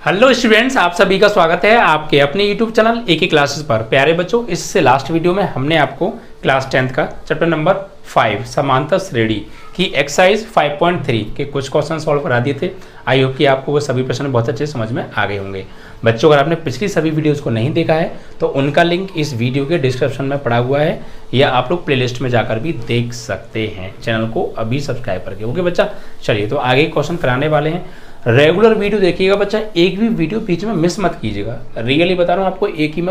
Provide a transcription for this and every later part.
Hello students, आप सभी का स्वागत है आपके अपने यूट्यूब चैनल एक ही क्लासेस पर। प्यारे बच्चों, इससे लास्ट वीडियो में हमने आपको क्लास 10th का चैप्टर नंबर 5 समांतर श्रेणी की एक्सरसाइज 5.3 के कुछ क्वेश्चन सॉल्व करा दिए थे। आई होप कि आपको वो सभी प्रश्न बहुत अच्छे समझ में आ गए होंगे। बच्चों, अगर आपने पिछली सभी वीडियोज़ को नहीं देखा है तो उनका लिंक इस वीडियो के डिस्क्रिप्शन में पड़ा हुआ है, या आप लोग प्लेलिस्ट में जाकर भी देख सकते हैं। चैनल को अभी सब्सक्राइब करके। ओके बच्चा, चलिए तो आगे क्वेश्चन कराने वाले हैं। रेगुलर वीडियो देखिएगा बच्चा, एक भी वीडियो बीच में मिस मत कीजिएगा। रियली बता रहा हूँ आपको, एपी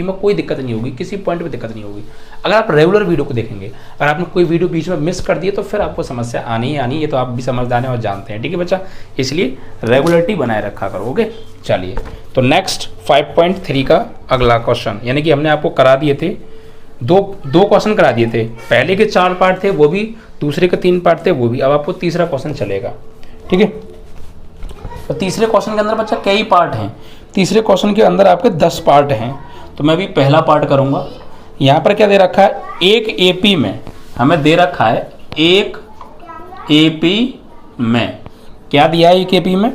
में कोई दिक्कत नहीं होगी, किसी पॉइंट में दिक्कत नहीं होगी अगर आप रेगुलर वीडियो को देखेंगे। अगर आपने कोई वीडियो बीच में मिस कर दिए तो फिर आपको समस्या आनी ही आनी है, तो आप भी समझदार हैं और जानते हैं। ठीक है बच्चा, इसलिए रेगुलरिटी बनाए रखा करो। ओके, चलिए तो नेक्स्ट 5.3 का अगला क्वेश्चन, यानी कि हमने आपको करा दिए थे दो क्वेश्चन करा दिए थे। पहले के 4 पार्ट थे वो भी, दूसरे के 3 पार्ट थे वो भी। अब आपको तीसरा क्वेश्चन चलेगा। ठीक है, तो तीसरे क्वेश्चन के अंदर बच्चा कई पार्ट हैं। तीसरे क्वेश्चन के अंदर आपके 10 पार्ट हैं, तो मैं भी पहला पार्ट करूंगा। यहाँ पर क्या दे रखा है, एक एपी में हमें दे रखा है, एक एपी में क्या दिया है, एक एपी में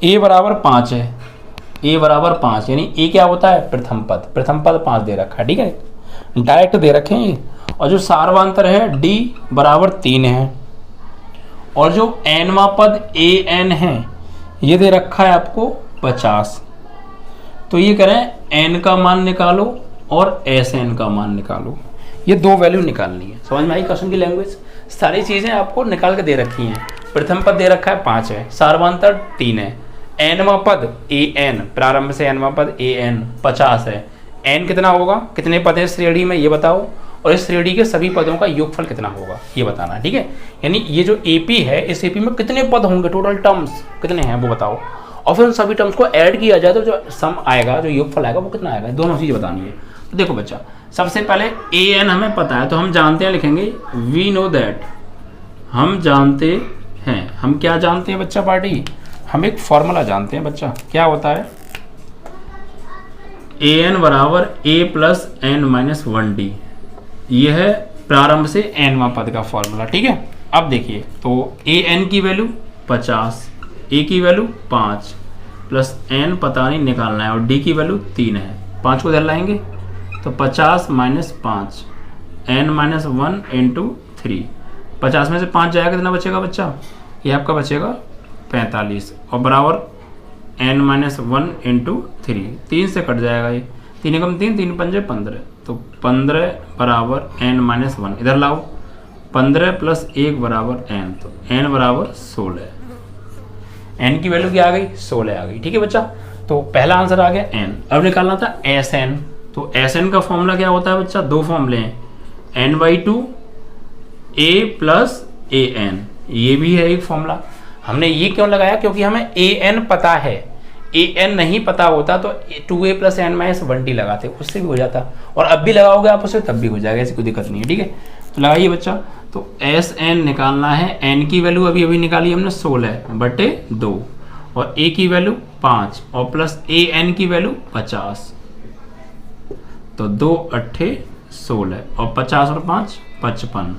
ए बराबर 5 है। ए बराबर 5 यानी ए क्या होता है, प्रथम पद। प्रथम पद 5 दे रखा है। ठीक है, डायरेक्ट दे रखे हैं। और जो सार्वधातर है डी बराबर 3 है, और जो एनवा पद ए एन है ये दे रखा है आपको 50। तो ये करें, एन का मान निकालो और एस एन का मान निकालो। ये 2 वैल्यू निकालनी है। समझ में आई क्वेश्चन की लैंग्वेज? सारी चीजें आपको निकाल के दे रखी हैं। प्रथम पद दे रखा है 5 है, सार्वधातर 3 है, एनवा पद ए एन, प्रारंभ से एनवा पद ए एन 50 है। एन कितना होगा, कितने पद है श्रेणी में ये बताओ, और इस श्रेणी के सभी पदों का योगफल कितना होगा ये बताना है। ठीक है, यानी ये जो एपी है, इस एपी में कितने पद होंगे, टोटल टर्म्स कितने हैं वो बताओ, और फिर उन सभी टर्म्स को ऐड किया जाए तो जो सम आएगा, जो योगफल आएगा वो कितना आएगा। दोनों चीज़ बतानी है। तो देखो बच्चा, सबसे पहले ए एन हमें पता है, तो हम जानते हैं, लिखेंगे वी नो दैट। हम जानते हैं, हम क्या जानते हैं बच्चा पार्टी, हम एक फॉर्मूला जानते हैं बच्चा। क्या होता है, ए एन बराबर ए प्लस एन माइनस 1d। यह है प्रारंभ से एनवा पद का फॉर्मूला। ठीक है, अब देखिए, तो ए एन की वैल्यू 50, ए की वैल्यू 5 प्लस एन पता नहीं निकालना है, और डी की वैल्यू 3 है। 5 को इधर लाएंगे तो 50 माइनस 5 एन माइनस 1 इंटू 3। 50 में से 5 जाएगा, कितना बचेगा बच्चा, ये आपका बचेगा 45, और बराबर एन माइनस 1 इंटू 3। 3 से कट जाएगा ये, 3 एकम 3, 3 पंजे 15, तो 15 बराबर एन माइनस 1 इधर लाओ, 15 प्लस 1 बराबर एन, तो एन बराबर 16। एन की वैल्यू क्या आ गई, 16 आ गई। ठीक है बच्चा, तो पहला आंसर आ गया एन। अब निकालना था एस एन। तो एस एन का फॉर्मूला क्या होता है बच्चा, 2 फॉर्मूले हैं, n/2 A plus a N, ये भी है एक फॉर्मूला। हमने ये क्यों लगाया, क्योंकि हमें ए एन पता है। ए एन नहीं पता होता तो 2a plus N minus 1d लगाते, उससे भी हो जाता, और अब भी लगाओगे आप उसे तब भी हो जाएगा, ऐसी कोई दिक्कत नहीं है। ठीक है, तो लगाइए बच्चा। तो एस एन निकालना है, एन की वैल्यू अभी अभी निकाली हमने 16/2, और ए की वैल्यू 5, और प्लस ए एन की वैल्यू 50, तो 2 8 16, और 50 और 5 55,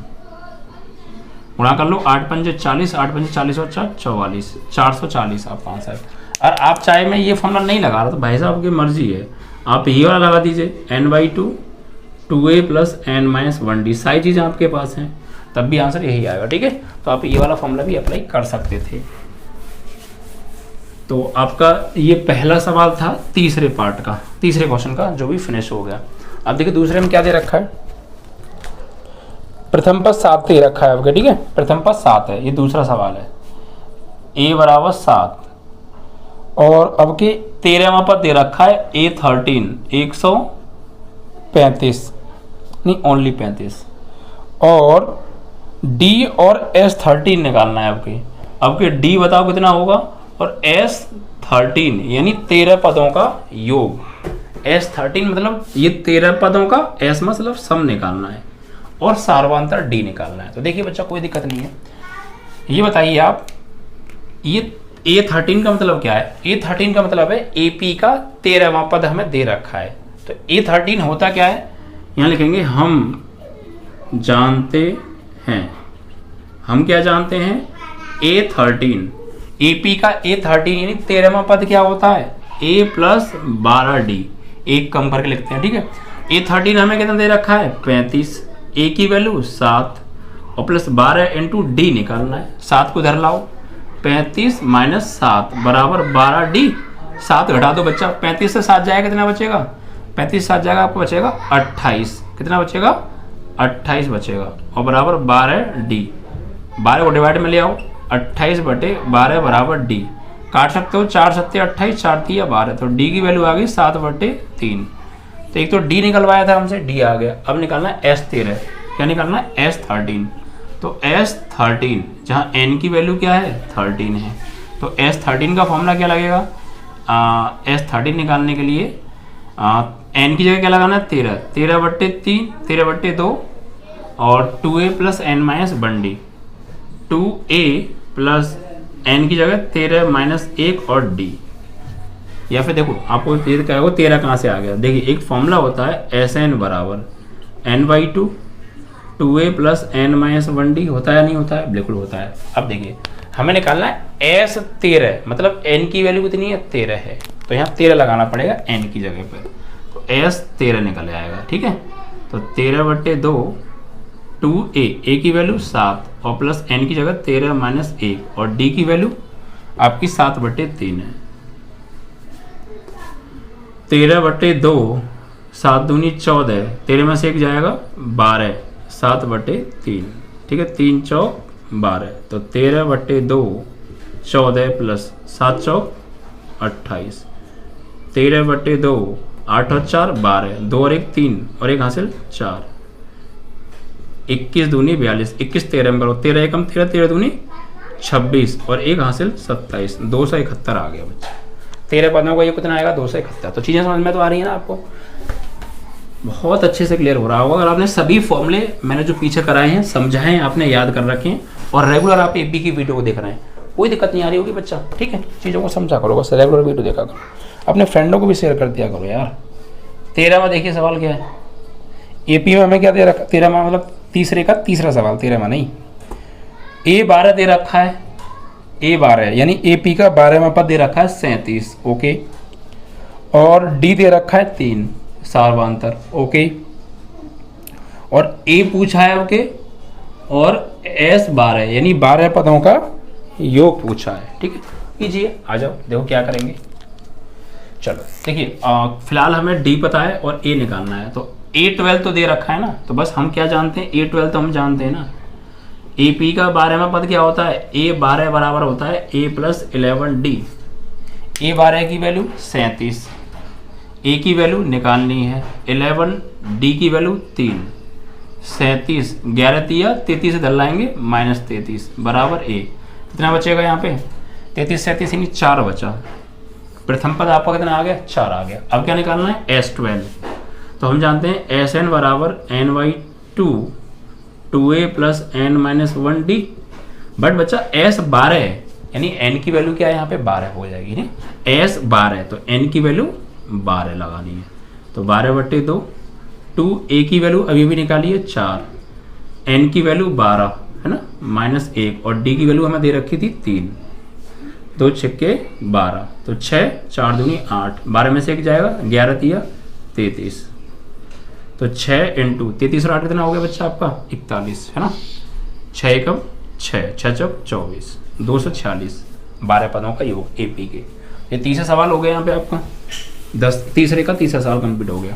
गुणा कर लो, 8 पंजे 40, 8 पंजे 40 और 4 44, 440 आपका आंसर। और आप चाहे मैं ये फॉर्मूला नहीं लगा रहा तो भाई साहब की मर्जी है, आप ये वाला लगा दीजिए, n/2 2a plus N minus 1d। सारी चीज़ें आपके पास हैं, तब भी आंसर यही आएगा। ठीक है, तो आप ये वाला फॉर्मूला भी अप्लाई कर सकते थे। तो आपका ये पहला सवाल था तीसरे पार्ट का, तीसरे क्वेश्चन का, जो भी फिनिश हो गया। अब देखिए दूसरे में क्या दे रखा है, प्रथम पद 7 दे रखा है आपके। ठीक है, प्रथम पद 7 है, ये दूसरा सवाल है। ए बराबर 7, और अब के 13वां पद दे रखा है A13 135, नहीं ओनली 35, और D और S13 निकालना है आपके। अब के D बताओ कितना होगा, और S13 यानी 13 पदों का योग। S13 मतलब ये 13 पदों का, S मतलब सम निकालना है, और सार्वधातर D निकालना है। तो देखिए बच्चा, कोई दिक्कत नहीं है। ये बताइए आप, ये A13 का मतलब क्या है, A13 का मतलब है AP का 13वां पद हमें दे रखा है। तो A13 होता क्या है, यहाँ लिखेंगे हम जानते हैं। हम क्या जानते हैं, A13 AP का A13 यानी 13वां पद क्या होता है, A प्लस 12D, एक कम करके लिखते हैं, ठीक है। A13 हमें कितना दे रखा है 35, A की वैल्यू 7 और प्लस 12 इंटू D निकालना है, 7 को इधर लाओ, 35 माइनस 7 बराबर 12D, 7 घटा दो बच्चा, 35 से 7 जाएगा कितना बचेगा, 35 से 7 जाएगा आपको बचेगा 28, कितना बचेगा 28 बचेगा और बराबर 12D, 12 को डिवाइड में ले आओ, 28 बटे 12 बराबर D, काट सकते हो 4 सत्ते 28, 4 3 12, तो D की वैल्यू आ गई 7 बटे 3। तो एक तो D निकलवाया था हमसे, D आ गया। अब निकालना है S13, क्या निकालना है S13, तो S13 जहाँ N की वैल्यू क्या है 13 है, तो S13 का फॉर्मूला क्या लगेगा, S13 निकालने के लिए N की जगह क्या लगाना है 13, 13 बट्टे 3, 13 बट्टे 2 और 2A plus N minus 1D, 2A plus N की जगह 13 माइनस 1 और D, या फिर देखो आपको ये क्या होगा 13 कहाँ से आ गया, देखिए एक फॉर्मूला होता है SN बराबर N/2, 2A plus N minus 1D, होता है नहीं होता है, बिल्कुल होता है। अब देखिए हमें निकालना है S13, मतलब N की वैल्यू कितनी है 13 है, तो यहाँ 13 लगाना पड़ेगा N की जगह पर, तो S13 निकल आएगा, ठीक है। तो 13 बट्टे 2, 2A की वैल्यू 7 और प्लस N की जगह 13 माइनस 1 और D की वैल्यू आपकी 7 बट्टे 3 है, 13 बट्टे 2, 7 दूनी 14, 13 में से 1 जाएगा 12, 7 बटे 3, ठीक है, 3 चौक 12, तो 13 बट्टे 2 14 प्लस 7 चौक 28, 13 बट्टे 2 8 और 4 12, 2 और 1 3 और 1 हासिल 4, 21 दूनी 42, 21 13 में करो, 13 एकम 13, 13 दूनी 26 और 1 हासिल 27, 271 आ गया बच्चा। 13 पदों का ये कितना आएगा 271। तो चीज़ें समझ में तो आ रही है ना आपको, बहुत अच्छे से क्लियर हो रहा होगा। अगर आपने सभी फॉर्मूले मैंने जो पीछे कराए हैं समझाए हैं, आपने याद कर रखे हैं और रेगुलर आप एपी की वीडियो को देख रहे हैं, कोई दिक्कत नहीं आ रही होगी बच्चा, ठीक है। चीज़ों को समझा करो, बस रेगुलर वीडियो देखा करो, अपने फ्रेंडों को भी शेयर कर दिया करो यार। 13 में देखिए सवाल क्या है, एपी में हमें क्या दे रखा, 13 में मतलब तीसरे का तीसरा सवाल, 13 में नहीं, A12 दे रखा है, A12 यानी एपी का 12वां पद दे रखा है 37, ओके, और डी दे रखा है 3 सार्वधातुक, ओके, और ए पूछा है, ओके, और S12 यानी 12 पदों का योग पूछा है, ठीक है। कीजिए, आ जाओ, देखो क्या करेंगे। चलो देखिए, फिलहाल हमें डी पता है और ए निकालना है, तो A12 तो दे रखा है ना, तो बस हम क्या जानते हैं, A12 तो हम जानते हैं ना, AP का 12वां पद क्या होता है, A12 बराबर होता है A प्लस 11D, A12 की वैल्यू 37, A की वैल्यू निकालनी है 11, D की वैल्यू 3, 37 11 तिया 33 से धर लाएंगे माइनस 33 बराबर A, कितना बचेगा यहाँ पे 33 37 यानी 4 बचा, प्रथम पद आपका कितना आ गया 4 आ गया। अब क्या निकालना है S12, तो हम जानते हैं SN बराबर N/2 2A plus N minus 1D, but बच्चा S12 यानी N की वैल्यू क्या है यहाँ पे 12 हो जाएगी ना, S12 तो N की वैल्यू 12 लगानी है, तो 12 बट्टे 2, 2A की वैल्यू अभी भी निकाली है 4, N की वैल्यू 12 है ना माइनस 1 और D की वैल्यू हमें दे रखी थी 3, 2 छक्के 12, तो 6 4 दूनी 8, 12 में से 1 जाएगा 11 तिया 33, तो 6 इंटू 33 और 8 कितना हो गया बच्चा आपका 41 है ना, 6 एकम 6 6 चौक 24, 246 12 पदों का योग एपी के। ये तीसरा सवाल हो गया यहाँ पे आपका, 10 तीसरे का तीसरा सवाल कंप्लीट हो गया।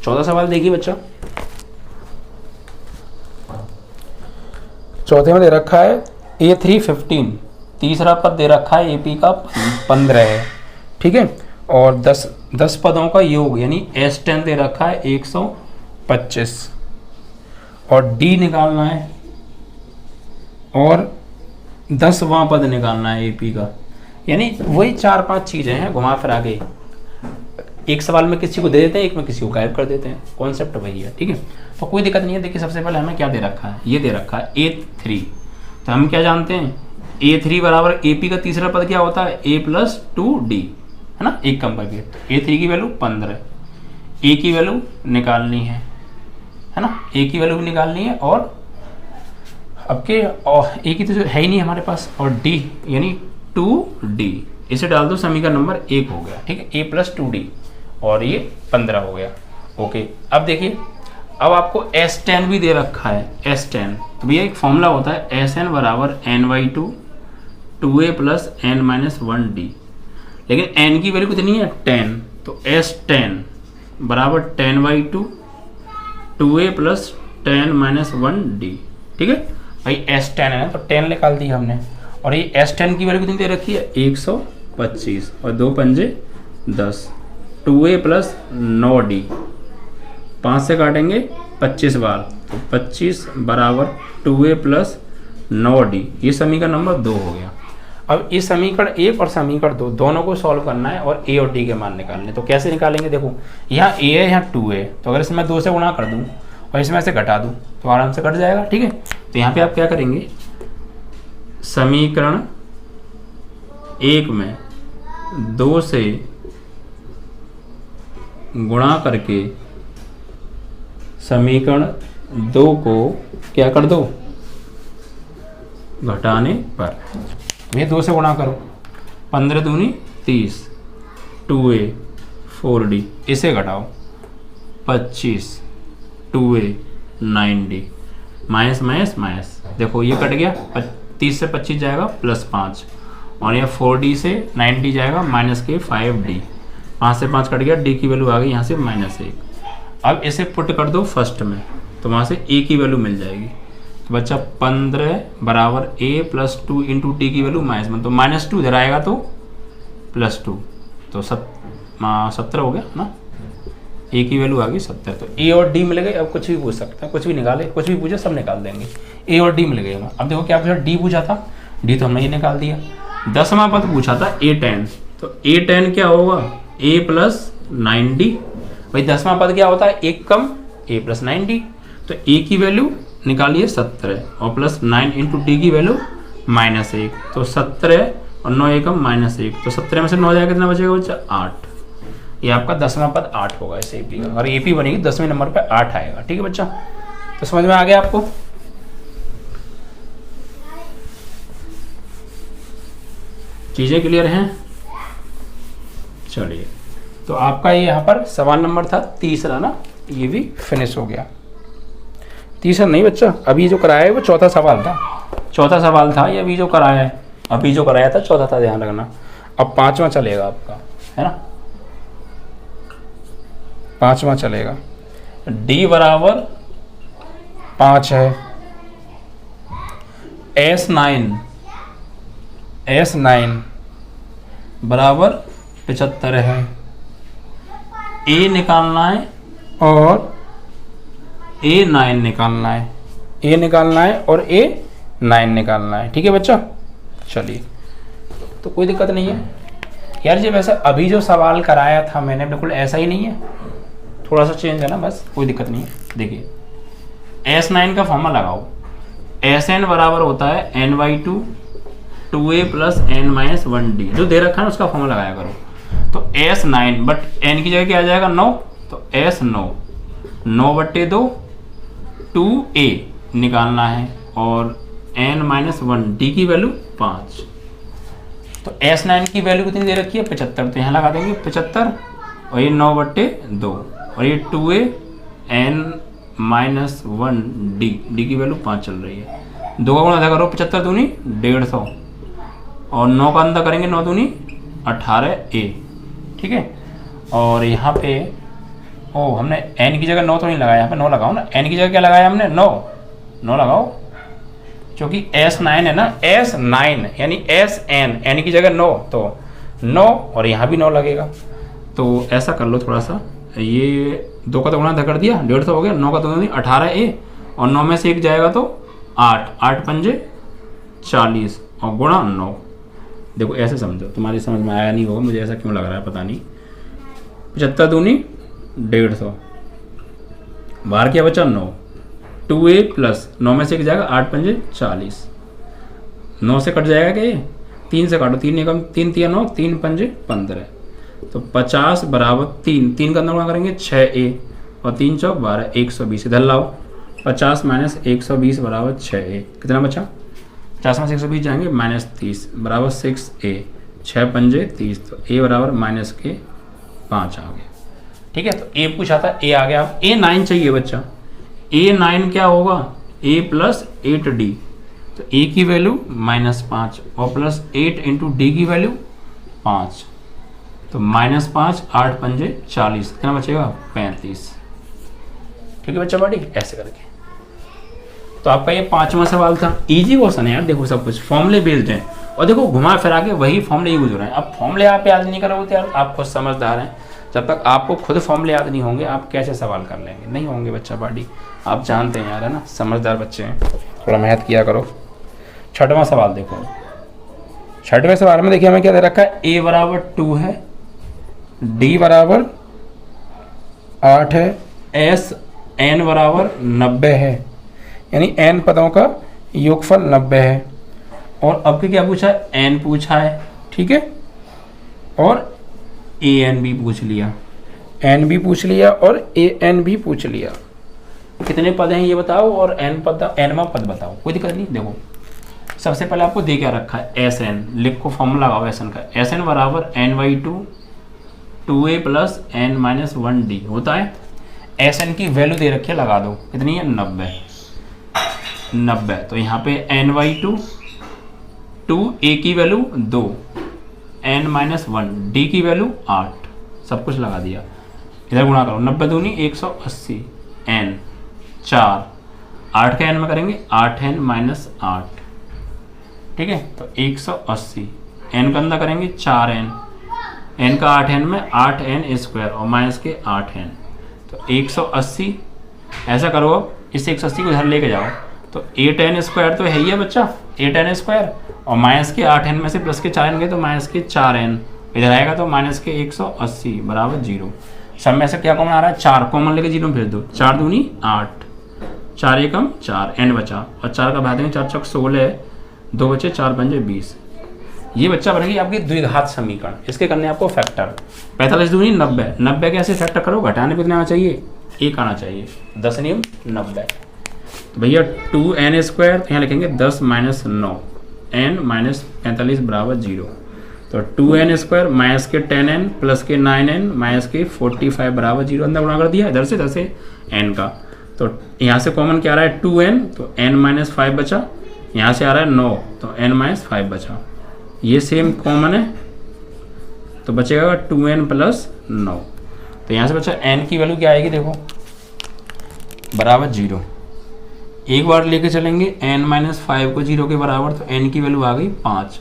चौथा सवाल देखिए बच्चा, चौथे में दे रखा है A315, तीसरा पद दे रखा है एपी का 15 है, ठीक है, और 10 पदों का योग यानी S10 दे रखा है 125 और D निकालना है और 10वां पद निकालना है एपी का, यानी वही 4-5 चीजें हैं घुमा फिरा के, एक सवाल में किसी को दे देते हैं, एक में किसी को गायब कर देते हैं, कॉन्सेप्ट वही है, ठीक है। तो कोई दिक्कत नहीं है। देखिए सबसे पहले हमें क्या दे रखा है, ये दे रखा है A3, तो हम क्या जानते हैं A3 बराबर AP का तीसरा पद क्या होता है A प्लस 2D है ना, एक कम करके, तो A3 की वैल्यू 15, A की वैल्यू निकालनी है ना, A की वैल्यू भी निकालनी है और अब के A की तो जो है ही नहीं हमारे पास, और D यानी 2d, इसे डाल दो, समीकरण नंबर 1 हो गया। ठीक है, a प्लस 2d और ये 15 हो गया। ओके, अब देखिए, अब आपको S10 भी दे रखा है, S10, तो भैया एक फॉर्मूला होता है Sn बराबर n/2 2a प्लस n-1d, लेकिन n की वैल्यू कितनी है 10, तो S10 बराबर 10/2 2a प्लस 10-1d। ठीक है भाई, S10 है तो 10 निकाल दी हमने, और ये S10 की वैल्यू कितनी दे रखी है 125 और 2 पंजे 10, 2a प्लस 9d, 5 से काटेंगे 25 बार, तो 25 बराबर 2a प्लस 9d, ये समीकरण नंबर 2 हो गया। अब इस समीकरण 1 और समीकरण 2 दोनों को सॉल्व करना है और a और d के मान निकालने। तो कैसे निकालेंगे, देखो यहाँ a है, यहाँ 2 है, तो अगर इसमें 2 से गुणा कर दूँ और इसमें से घटा दूँ तो आराम से कट जाएगा। ठीक है, तो यहाँ पे आप क्या करेंगे, समीकरण 1 में 2 से गुणा करके समीकरण 2 को क्या कर दो, घटाने पर, ये 2 से गुणा करो, 15 दूनी 30, 2a 4d, इसे घटाओ 25, 2a 9d, minus minus minus, देखो ये कट गया, 30 से 25 जाएगा प्लस 5, और यह 4d से 9d जाएगा माइनस के 5d, 5 से 5 कट गया, d की वैल्यू आ गई यहाँ से -1। अब इसे पुट कर दो फर्स्ट में, तो वहाँ से a की वैल्यू मिल जाएगी, तो बच्चा 15 बराबर a प्लस 2 इंटू डी की वैल्यू -1, तो -2 इधर आएगा तो +2, तो 70 हो गया ना, a की वैल्यू आ गई 70, तो a और d मिल गए। अब कुछ भी पूछ सकते हैं, कुछ भी निकाले, कुछ भी पूछे सब निकाल देंगे, a और d मिल गए। अब देखो क्या पूछा, d पूछा था, d तो हमने ये निकाल दिया। 10वां पद पूछा था a10, तो a10 क्या होगा a प्लस 9d, भाई 10वां पद क्या होता है, 1 कम a प्लस 9d, तो a की वैल्यू निकालिए 70 और प्लस 9 इंटू डी की वैल्यू -1, तो 70 और 9 एकम -1, तो 70 में से 9 जाएगा, कितना बचेगा बच्चा 8। ये आपका 10वां पद 8 होगा इस एपी का, और एपी बनेगी 10वें नंबर पे 8 आएगा। ठीक है बच्चा, तो समझ में आ गया आपको। चीजें क्लियर हैं, चलिए, तो आपका ये यहाँ पर सवाल नंबर था तीसरा ना, ये भी फिनिश हो गया। तीसरा नहीं बच्चा, अभी जो कराया है वो चौथा सवाल था, चौथा सवाल था ये, अभी जो कराया है, अभी जो कराया था चौथा था, ध्यान रखना। अब 5वां चलेगा आपका, है ना, 5वां चलेगा। d बराबर 5 है, S9 बराबर 75 है, a निकालना है और A9 निकालना है, A निकालना है और A9 निकालना है। ठीक है बच्चा, चलिए, तो कोई दिक्कत नहीं है यार, ये वैसे अभी जो सवाल कराया था मैंने बिल्कुल ऐसा ही नहीं है, थोड़ा सा चेंज है ना, बस कोई दिक्कत नहीं है। देखिए S9 का फॉर्मूला लगाओ, Sn बराबर होता है n/2 2a प्लस n-1d, जो दे रखा है उसका फॉर्मूला लगाया करो। तो S9 बट n की जगह क्या आ जाएगा 9, तो S9 9/2 2a निकालना है और n-1d की वैल्यू 5, तो S9 की वैल्यू कितनी दे रखी है 75, तो यहाँ लगा देंगे 75 और ये 9/2 और ये 2a n-1d, d की वैल्यू 5 चल रही है, 2 का गुणा अदा करो, 75 दूनी 150 और 9 का अंदर करेंगे 9 दूनी 18a। ठीक है, और यहाँ पे हमने n की जगह 9 तो नहीं लगाया, यहाँ पे 9 लगाओ ना, n की जगह क्या लगाया हमने 9 लगाओ, क्योंकि S9 है ना, S9 यानी Sn, n की जगह 9 तो 9 और यहाँ भी 9 लगेगा। तो ऐसा कर लो थोड़ा सा, ये 2 का तो गुणा कर दिया 150 हो गया, 9 का तो 18a और 9 में से 1 जाएगा तो 8 पंजे 40 और गुणा 9। देखो ऐसे समझो, तुम्हारी समझ में आया नहीं होगा, मुझे ऐसा क्यों लग रहा है पता नहीं। 75 दूनी 150, बाहर क्या बचा 9, 2a प्लस 9 में से 1 जाएगा 8 पंजे 40, 9 से कट जाएगा क्या, ये 3 से काटो, 3 एकम 3 3 9, 3 पंजे 15, तो 50 बराबर 3 का अंदर गुणा करेंगे 6a और 3 चौक 12, 120 इधर लाओ, 50 - 120 बराबर 6a, कितना बचा 50 में 6 20 जाएंगे -30 बराबर 6a, 6 पंजे 30, तो a बराबर -5 आ गया। ठीक है, तो a पूछा था, a आ गया। अब a9 चाहिए बच्चा। a9 क्या होगा? a + 8d, तो a की वैल्यू -5 और +8 इंटू d की वैल्यू 5, तो -5 8 पंजे 40, कितना बचेगा? 35। ठीक है बच्चा बड़ी, ऐसे करके। तो आपका ये 5वां सवाल था। इजी क्वेश्चन है यार, देखो सब कुछ फॉर्मूले बेस्ड है, और देखो घुमा फिरा के वही फॉर्मूले यूज हो रहे हैं। अब फॉर्मूले आप याद नहीं करोगे तो यार आप खुद समझदार हैं, जब तक आपको खुद फॉर्मूले याद नहीं होंगे आप कैसे सवाल कर लेंगे? नहीं होंगे बच्चा पार्टी, आप जानते हैं यार, है ना, समझदार बच्चे हैं, थोड़ा मेहनत किया करो। 6वां सवाल देखो। 6वें सवाल में देखिए हमें क्या दे रखा है? a बराबर 2 है, d बराबर 8 है, n बराबर 90 है, यानी n पदों का योगफल 90 है। और अब के क्या पूछा है? n पूछा है, ठीक है, और an भी पूछ लिया, n भी पूछ लिया और an भी पूछ लिया। कितने पद हैं ये बताओ, और nवां पद बताओ, कोई दिक्कत नहीं। देखो सबसे पहले आपको दे क्या रखा है? Sn, लिखो फॉर्मूला लगाओ Sn का। Sn बराबर n/2 2a + n-1d होता है। Sn की वैल्यू दे रखी है, लगा दो, कितनी है? 90। तो यहाँ पे n/2 2, a की वैल्यू 2, n-1, d की वैल्यू 8, सब कुछ लगा दिया। इधर गुणा करो, 90 दूनी 180, n 4, 8 का n में करेंगे 8n-8, ठीक है, तो 180, n का अंदर करेंगे 4n, n का 8n में 8n² और माइनस के 8n, तो 180। ऐसा करो, अब इस 180 को इधर लेके जाओ, तो 8n² तो है ही है बच्चा, 8n² और माइनस के 8n में से प्लस के 4n गए तो माइनस के 4n, इधर आएगा तो माइनस के 180 बराबर 0। सब में से क्या कॉमन आ रहा है? 4 कॉमन लेके 0 भेज दो, 4 दूनी 8, 4 एकम 4, n बचा, और 4 का भाग देंगे 4 चौक 16, 2 बचे 4 पंजे 20। ये बच्चा बनेगी आपकी द्विघात समीकरण। इसके करने आपको फैक्टर 45 दूनी 90, 90 कैसे फैक्टर करो? घटाने पे कितना आना चाहिए? 1 आना चाहिए, 10 नियम 90। तो भैया 2n² तो यहाँ लिखेंगे 10 - 9, n - 45 बराबर 0, तो 2n² माइनस के 10n प्लस के 9n माइनस के 45 बराबर 0। अंदर गुणा कर दिया, इधर से n का, तो यहाँ से कॉमन क्या आ रहा है? 2n, तो n - 5 बचा, यहाँ से आ रहा है 9, तो n - 5 बचा, ये सेम कॉमन है, तो बचेगा 2n + 9। तो यहाँ से बचा n की वैल्यू क्या आएगी? देखो बराबर 0, एक बार लेके चलेंगे n - 5 को 0 के बराबर, तो n की वैल्यू आ गई 5।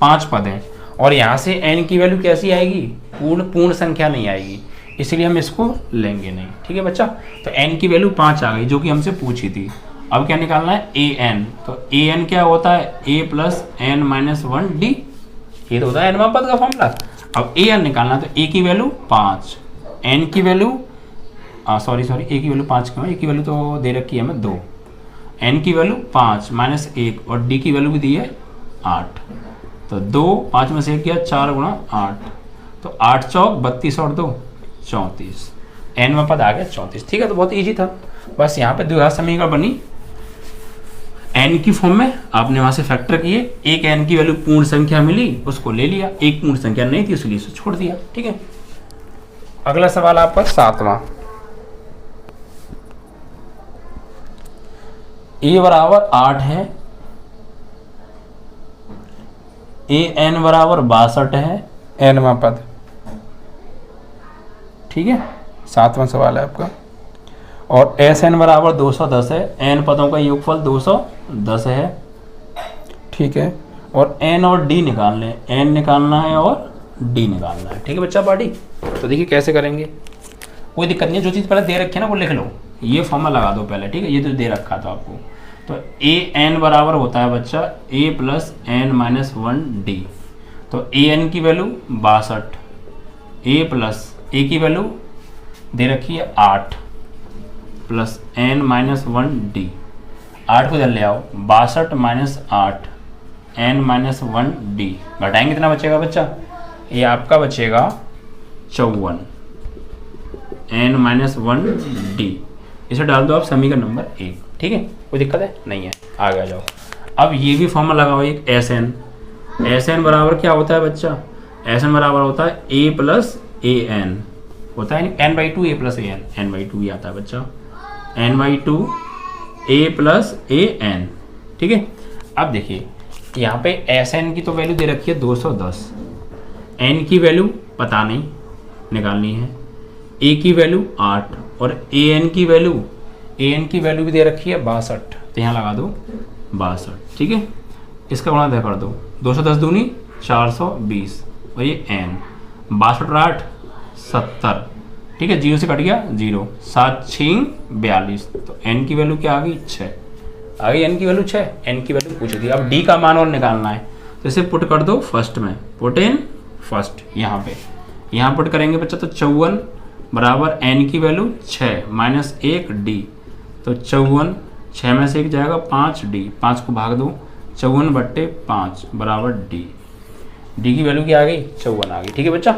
5 पद हैं, और यहाँ से n की वैल्यू कैसी आएगी? पूर्ण संख्या नहीं आएगी, इसलिए हम इसको लेंगे नहीं। ठीक है बच्चा, तो n की वैल्यू 5 आ गई, जो कि हमसे पूछी थी। अब क्या निकालना है? an, तो an क्या होता है? a + n-1d, ये तो होता है nवां पद का फॉर्मूला। अब an निकालना, तो a की वैल्यू 5, n की वैल्यू सॉरी a की वैल्यू 5 क्यों है? a की वैल्यू तो दे रखी है हमें 2, n की वैल्यू 5 - 1 और d की वैल्यू भी दी है 8, तो 2 5 में से 1 किया 4 × 8, तो 8 चौक 32 और 2 34, nवां पद आ गया 34। ठीक है, तो बहुत ईजी था, बस यहाँ पे द्विघात समीकरण बनी n की फॉर्म में, आपने वहां से फैक्टर किए, एक n की वैल्यू पूर्ण संख्या मिली, उसको ले लिया, एक पूर्ण संख्या नहीं थी इसलिए उसे छोड़ दिया। ठीक है, अगला सवाल आपका 7वां। a बराबर 8 है, an बराबर 62 है, nवां पद। ठीक है, 7वां सवाल है आपका, और Sn बराबर 210 है, n पदों का योगफल 210 है। ठीक है, और n और d निकालना है, n निकालना है और d निकालना है। ठीक है बच्चा पार्टी, तो देखिए कैसे करेंगे, कोई दिक्कत नहीं है, जो चीज़ पहले दे रखी है ना वो लिख लो, ये फॉर्मूला लगा दो पहले। ठीक है, ये तो दे रखा था आपको, तो an बराबर होता है बच्चा a + n-1d, तो an की वैल्यू 62, a की वैल्यू दे रखी है 8 + n-1d, 8 को इधर ले आओ, 62 - 8 n-1d, घटाएंगे कितना बचेगा बच्चा? ये आपका बचेगा 54 n-1d, इसे डाल दो आप समीकरण नंबर 1। ठीक है, कोई दिक्कत है नहीं है, आगे आ जाओ। अब ये भी फॉर्मूला लगाओ एक एस एन। एस एन बराबर क्या होता है बच्चा, एस एन बराबर होता है ए प्लस ए एन, होता है n by two a plus a n, n by two ही आता है बच्चा, n by two a plus a n. ठीक है, अब देखिए यहाँ पे एस एन की तो वैल्यू दे रखी है 210, एन की वैल्यू पता नहीं, निकालनी है, ए की वैल्यू 8 और ए एन की वैल्यू भी दे रखी है 62, तो यहाँ लगा दो 62। ठीक है, इसका गुणा कर दो, 210 दूनी 420 और ये एन, 62 और 8 70। ठीक है, 0 से कट गया 0, 7 6 42, तो एन की वैल्यू क्या आ गई 6, आ गई एन की वैल्यू 6, एन की वैल्यू पूछ दी। अब डी का मान और निकालना है, तो इसे पुट कर दो फर्स्ट में, पुट इन फर्स्ट, यहाँ पुट करेंगे बच्चा तो 54 बराबर एन की वैल्यू 6 माइनस 1 डी, तो 54, 6 में से 1 जाएगा 5 डी, 5 को भाग दो, 54/5 बराबर डी, डी की वैल्यू क्या आ गई 54 आ गई। ठीक है बच्चा,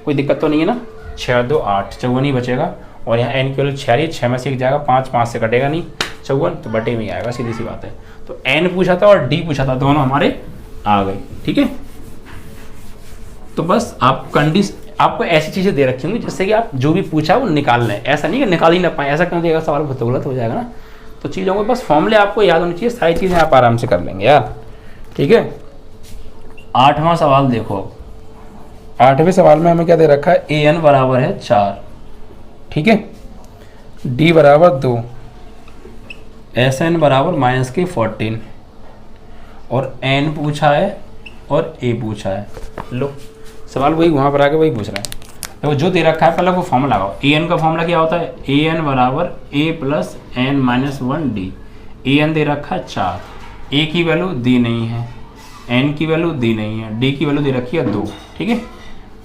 कोई दिक्कत तो नहीं है ना, 6 2 8 54 ही बचेगा, और यहाँ एन की वैल्यू 6 रही, 6 में से 1 जाएगा 5, 5 से कटेगा नहीं 54, तो बटे में ही आएगा, सीधी सी बात है। तो एन पूछा था और डी पूछा था, दोनों हमारे आ गए। ठीक है, तो बस आपको ऐसी चीज़ें दे रखी होंगी जिससे कि आप जो भी पूछा वो निकाल लें, ऐसा नहीं कि निकाल ही ना पाए, ऐसा क्यों देगा, सवाल बहुत गलत हो जाएगा ना। तो चीज़ों को बस फॉर्मूले आपको याद होनी चाहिए, सारी चीज़ें आप आराम से कर लेंगे यार। ठीक है, 8वां सवाल देखो, 8वें सवाल में हमें क्या दे रखा है, ए एन बराबर है 4, ठीक है, डी बराबर 2, एस एन बराबर माइनस के 14 और एन पूछा है और ए पूछा है। लो सवाल वही वहाँ पर आके वही पूछ रहा है। देखो जो दे रखा है पहले वो फॉर्मूला लगाओ, ए एन का फॉर्मूला क्या होता है, ए एन बराबर ए plus N minus 1 D. A N दे रखा है 4, ए की वैल्यू दी नहीं है, एन की वैल्यू दी नहीं है, डी की वैल्यू दे रखी है 2। ठीक है,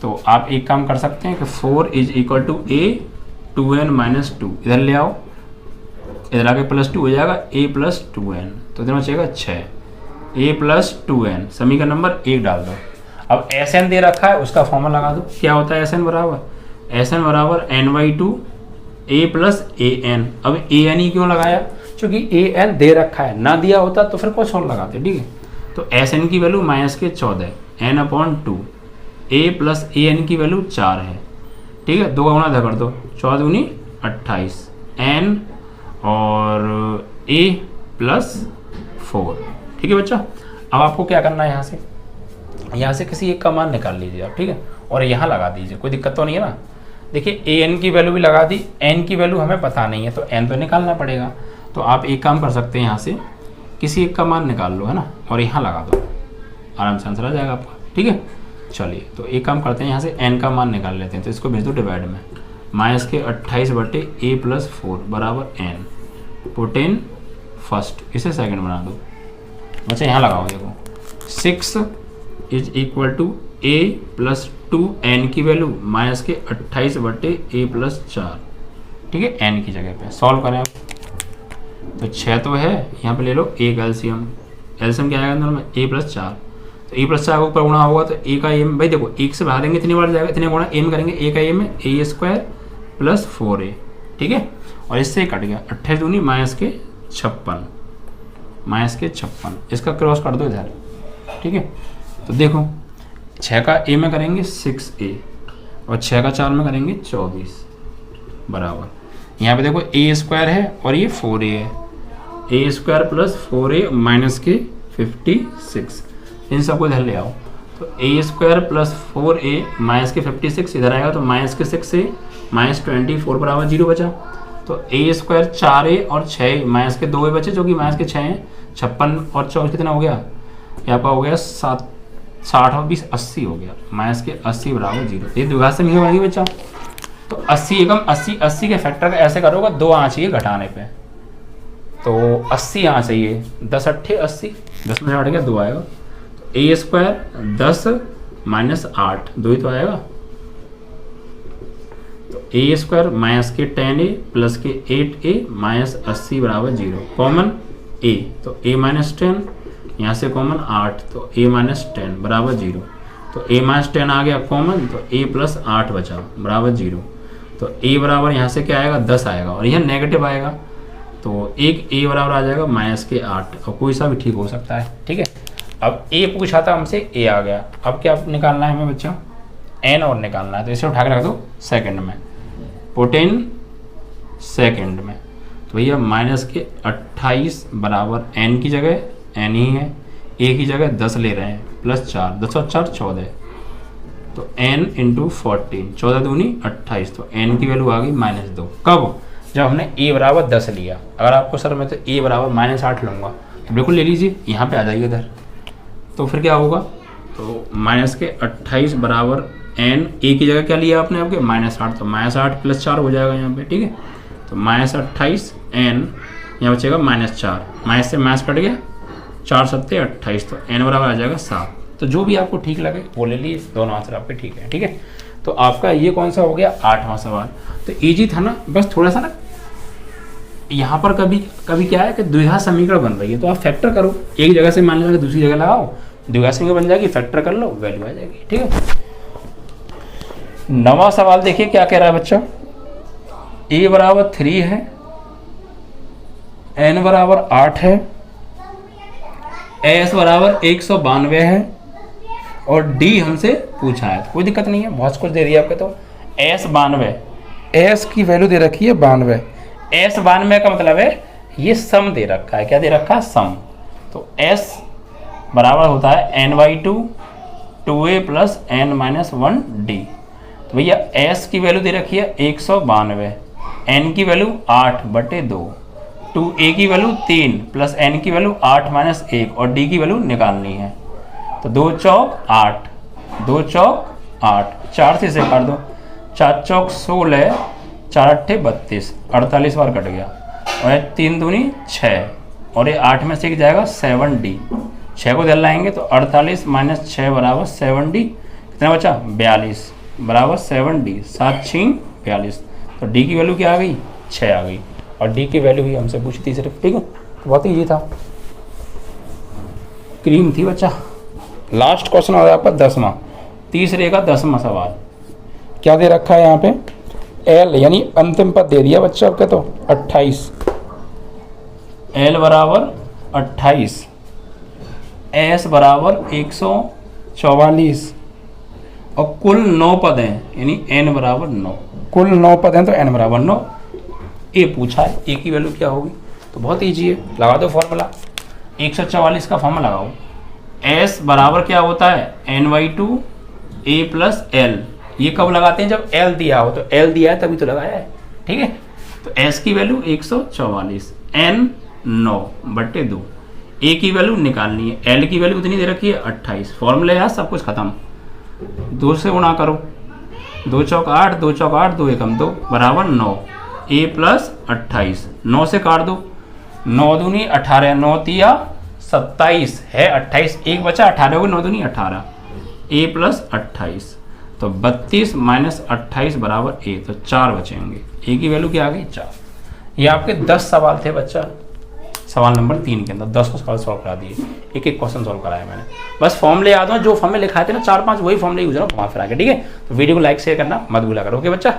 तो आप एक काम कर सकते हैं कि 4 is equal to a 2n minus 2, इधर ले आओ, इधर आके +2 हो जाएगा a प्लस 2n, तो इधर बचेगा 6, a प्लस 2n, समीकरण नंबर 1 डाल दो। अब Sn दे रखा है, उसका फॉर्मूला लगा दो, क्या होता है Sn बराबर n/2 a प्लस an। अब an ही क्यों लगाया, क्योंकि an दे रखा है, ना दिया होता तो फिर कुछ और लगाते। ठीक है, तो Sn की value -14 n/2, a plus an की वैल्यू 4 है। ठीक है, 2 का गुणा कर दो, 14 दूनी 28 n और a प्लस 4। ठीक है बच्चा, अब आपको क्या करना है, यहाँ से किसी एक का मान निकाल लीजिए आप। ठीक है, और यहाँ लगा दीजिए, कोई दिक्कत तो नहीं है ना। देखिए ए एन की वैल्यू भी लगा दी, एन की वैल्यू हमें पता नहीं है तो एन तो निकालना पड़ेगा। तो आप एक काम कर सकते हैं, यहाँ से किसी एक का मान निकाल लो, है ना, और यहाँ लगा दो, आराम से आंसर आ जाएगा आपका। ठीक है, चलिए तो एक काम करते हैं, यहाँ से एन का मान निकाल लेते हैं, तो इसको भेज दो डिवाइड में, -28/a प्लस 4 बराबर एन, पुट इन फर्स्ट, इसे सेकंड बना दो। बच्चा यहाँ लगाओ, देखो 6 इज इक्वल टू a प्लस 2n की वैल्यू -28/a प्लस 4। ठीक है, n की जगह पे सॉल्व करें आप, तो 6 तो है, यहाँ पे ले लो एक एलसीएम क्या आएगा दोनों में, a प्लस 4, तो a प्लस 4 के ऊपर गुणा होगा तो a का a में, भाई देखो 1 से बढ़ा देंगे इतनी बार जाएगा, इतने गुणा a में करेंगे, a का a में a² प्लस 4a। ठीक है, और इससे कट गया 28 दूनी -56, इसका क्रॉस कर दो इधर। ठीक है, तो देखो 6 का a में करेंगे 6a और 6 का 4 में करेंगे 24 बराबर, यहाँ पे देखो a² है और ये 4a है, a² प्लस 4a माइनस के 56, इन सबको इधर ले आओ, तो a² प्लस 4a माइनस के 56 इधर आएगा, तो -6 से -24 बराबर 0 बचा। तो a² 4a और 6 माइनस के 2a बचे, जो कि माइनस के 6 हैं, 56 और 24 कितना हो गया, ये आपका हो गया 60 और 20 80 हो गया, -80 बराबर 0। ये द्विघात से नहीं होगी बच्चा, तो 80 एकम 80 के फैक्टर का ऐसे करोगे, 2 आना चाहिए घटाने पे, तो 80 आना चाहिए, 10 8 80, 10 में हट गया 2 आएगा, तो a² 10 माइनस 8 2 ही तो आएगा, तो a² माइनस के 10a प्लस के 8a -80 बराबर 0, कॉमन a, तो a माइनस 10, यहाँ से कॉमन 8, तो a माइनस 10 बराबर 0, तो a माइनस 10 आ गया कॉमन, तो a प्लस 8 बचा बराबर 0, तो a बराबर यहाँ से क्या आएगा 10 आएगा, और यह नेगेटिव आएगा, तो एक ए बराबर आ जाएगा -8 और कोई सा भी ठीक हो सकता है। ठीक है, अब ए पूछा था हमसे, ए आ गया। अब क्या निकालना है हमें बच्चों, एन और निकालना है। तो इसे उठा के रख दो सेकंड में, पुट इन सेकंड में। तो भैया -28 बराबर एन की जगह एन ही है, ए की जगह 10 ले रहे हैं, +4, 10 और 4 14, तो n इंटू 14, 14 दूनी 28, तो n की वैल्यू आ गई -2। कब, जब हमने a बराबर 10 लिया। अगर आपको सर मैं तो a बराबर -8 लूँगा तो बिल्कुल ले लीजिए, यहाँ पे आ जाइए इधर। तो फिर क्या होगा, तो -28 बराबर n, a की जगह क्या लिया आपने आपके -8, तो -8 + 4 हो जाएगा यहाँ पे। ठीक है, तो -28 n, यहाँ बचेगा -4, माइनस से माइनस कट गया, 4 7 28, तो n बराबर आ जाएगा 7। तो जो भी आपको ठीक लगे वो ले लीजिए, दोनों आंसर आपके ठीक है। ठीक है, तो आपका ये कौन सा हो गया, 8वां सवाल। तो इजी था ना, बस थोड़ा सा ना यहाँ पर कभी कभी क्या है कि द्विघात समीकरण बन रही है, तो आप फैक्टर करो, एक जगह से मान लीजिए दूसरी जगह लगाओ, द्विघात समीकरण बन जाएगी, फैक्टर कर लो, वैल्यू आ जाएगी। ठीक है, 9वां सवाल देखिए क्या कह रहा है बच्चा। a बराबर 3 है, n बराबर 8 है, s बराबर 192 है और d हमसे पूछा है। कोई दिक्कत नहीं है, बहुत कुछ दे दिया आपके। तो s 92, s की वैल्यू दे रखी है 92, s 92 का मतलब है ये सम दे रखा है। क्या दे रखा है, सम। तो s बराबर होता है n/2 2a + n-1d। तो भैया s की वैल्यू दे रखी है 192, n की वैल्यू 8/2, 2a की वैल्यू 3 + n की वैल्यू 8 - 1 और d की वैल्यू निकालनी है। तो 2 चौक 8, 2 चौक 8, 4 से इसे काट दो, 4 चौक 16, 4 अट्ठे 32, 48 बार कट गया, और 3 दूनी 6, और ये 8 में से एक जाएगा 7d, 6 को जल लाएंगे तो 48 - 6 बराबर 7d। कितना बचा, 42 बराबर 7d, 7 6 42। तो d की वैल्यू क्या आ गई, 6 आ गई, और d की वैल्यू ही हमसे पूछी थी सिर्फ। ठीक है, तो बहुत ईजी था, क्रीम थी बच्चा। लास्ट क्वेश्चन आ रहा है आपका 10वां, तीसरे का 10वां सवाल। क्या दे रखा है यहाँ पे, l यानी अंतिम पद दे दिया बच्चा आपके, तो 28, l बराबर 28, s बराबर 144 और कुल 9 पद हैं, यानी n बराबर 9, कुल 9 पद हैं तो n बराबर 9। ए पूछा है, ए की वैल्यू क्या होगी, तो बहुत ईजी है, लगा दो फॉर्मूला, 144 का फॉर्मूला लगाओ। s बराबर क्या होता है, n/2 a + l। ये कब लगाते हैं, जब l दिया हो, तो l दिया है तभी तो लगाया है। ठीक है, तो s की वैल्यू 144, n 9/2, a की वैल्यू निकालनी है, l की वैल्यू कितनी दे रखी है 28। फॉर्मूले यार सब कुछ खत्म, 2 से गुणा करो, 2 चौक 8, 2 चौक 8, 2 एकम 2 बराबर 9, a + 28, 9 से काट दो, 9 दूनी 18, 9 तिया 27 है, 28 एक बचा, 18 होगी, 9 दूनी 18, a + 28, तो 32 - 28 बराबर a, तो 4 बचेंगे। a की वैल्यू क्या आ गई, 4। ये आपके 10 सवाल थे बच्चा, सवाल नंबर 3 के अंदर 10 सवाल सॉल्व करा दिए, एक एक क्वेश्चन सॉल्व कराया मैंने। बस फॉर्मूले याद हो, जो फॉर्मूले लिखाए थे ना 4 5, वही फॉर्मूले यूज करो घुमा फिरा के। ठीक है, तो वीडियो को लाइक शेयर करना मत भूला करो। ओके बच्चा।